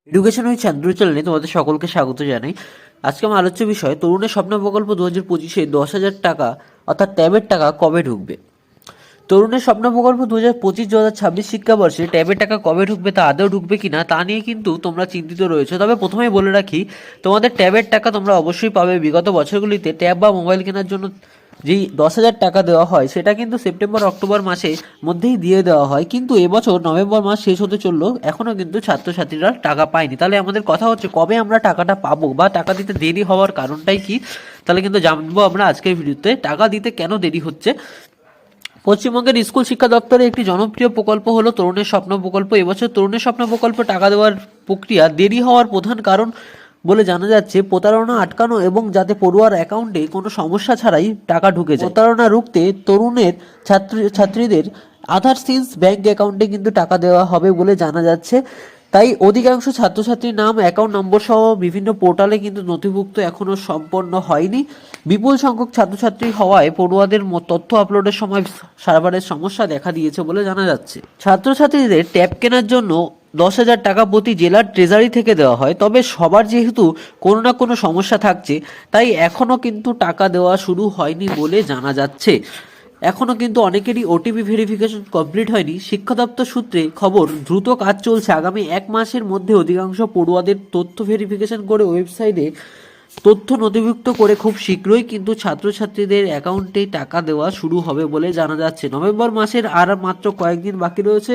Education with চান্দ্র চ্যানেলে তোমাদের সকলকে স্বাগত জানাই। আজকে আমার আলোচ্য বিষয় তরুণের স্বপ্ন প্রকল্প 2025-এ 10,000 টাকা অর্থাৎ ট্যাবের টাকা কবে ঢুকবে। তরুণের স্বপ্ন প্রকল্প 2025-2026 শিক্ষাবর্ষে ট্যাবের টাকা কবে ঢুকবে, তা আদৌ ঢুকবে কিনা তা নিয়ে কিন্তু তোমরা চিন্তিত রয়েছে। তবে প্রথমেই বলে রাখি, তোমাদের ট্যাবের টাকা তোমরা অবশ্যই পাবে। বিগত বছরগুলিতে ট্যাব বা মোবাইল কেনার জন্য যেই 10,000 টাকা দেওয়া হয় সেটা কিন্তু সেপ্টেম্বর অক্টোবর মাসে মধ্যেই দিয়ে দেওয়া হয়, কিন্তু এবছর নভেম্বর মাস শেষ হতে চললো, এখনও কিন্তু ছাত্রছাত্রীরা টাকা পায়নি। তাহলে আমাদের কথা হচ্ছে কবে আমরা টাকাটা পাবো বা টাকা দিতে দেরি হওয়ার কারণটাই কি, তাহলে কিন্তু জানবো আমরা আজকের ভিডিওতে। টাকা দিতে কেন দেরি হচ্ছে। পশ্চিমবঙ্গের স্কুল শিক্ষা দপ্তরের একটি জনপ্রিয় প্রকল্প হলো তরুণের স্বপ্ন প্রকল্প। এবছর তরুণের স্বপ্ন প্রকল্প টাকা দেওয়ার প্রক্রিয়া দেরি হওয়ার প্রধান কারণ বলে জানা যাচ্ছে প্রতারণা আটকানো এবং যাতে পড়ুয়ার অ্যাকাউন্টে কোনো সমস্যা ছাড়াই টাকা ঢুকে যায়। প্রতারণা রুখতে তরুণের ছাত্রীদের আধার সিন্স ব্যাংক অ্যাকাউন্টে কিন্তু টাকা দেওয়া হবে বলে জানা যাচ্ছে। তাই অধিকাংশ ছাত্রছাত্রীর নাম, অ্যাকাউন্ট নম্বর সহ বিভিন্ন পোর্টালে কিন্তু নথিভুক্ত এখনও সম্পন্ন হয়নি। বিপুল সংখ্যক ছাত্রছাত্রী হওয়ায় পড়ুয়াদের তথ্য আপলোডের সময় সার্ভারের সমস্যা দেখা দিয়েছে বলে জানা যাচ্ছে। ছাত্রছাত্রীদের ট্যাব কেনার জন্য 10,000 টাকা প্রতি জেলার ট্রেজারি থেকে দেওয়া হয়। তবে সবার যেহেতু কোনো না কোনো সমস্যা থাকছে, তাই এখনও কিন্তু টাকা দেওয়া শুরু হয়নি বলে জানা যাচ্ছে। এখনও কিন্তু অনেকেরই ওটিপি ভেরিফিকেশন কমপ্লিট হয়নি। শিক্ষা দপ্তর সূত্রে খবর, দ্রুত কাজ চলছে। আগামী 1 মাসের মধ্যে অধিকাংশ পড়ুয়াদের তথ্য ভেরিফিকেশন করে ওয়েবসাইটে তথ্য নথিভুক্ত করে খুব শীঘ্রই কিন্তু ছাত্রছাত্রীদের অ্যাকাউন্টে টাকা দেওয়া শুরু হবে বলে জানা যাচ্ছে। নভেম্বর মাসের আর মাত্র কয়েকদিন বাকি রয়েছে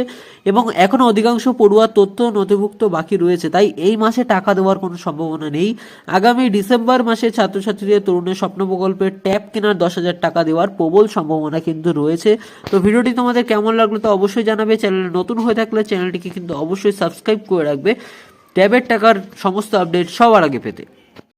এবং এখনও অধিকাংশ পড়ুয়ার তথ্য নথিভুক্ত বাকি রয়েছে, তাই এই মাসে টাকা দেওয়ার কোনো সম্ভাবনা নেই। আগামী ডিসেম্বর মাসে ছাত্রছাত্রীদের তরুণের স্বপ্ন প্রকল্পের ট্যাব কেনার 10,000 টাকা দেওয়ার প্রবল সম্ভাবনা কিন্তু রয়েছে। তো ভিডিওটি তোমাদের কেমন লাগলো তো অবশ্যই জানাবে। চ্যানেলে নতুন হয়ে থাকলে চ্যানেলটিকে কিন্তু অবশ্যই সাবস্ক্রাইব করে রাখবে ট্যাবের টাকার সমস্ত আপডেট সবার আগে পেতে।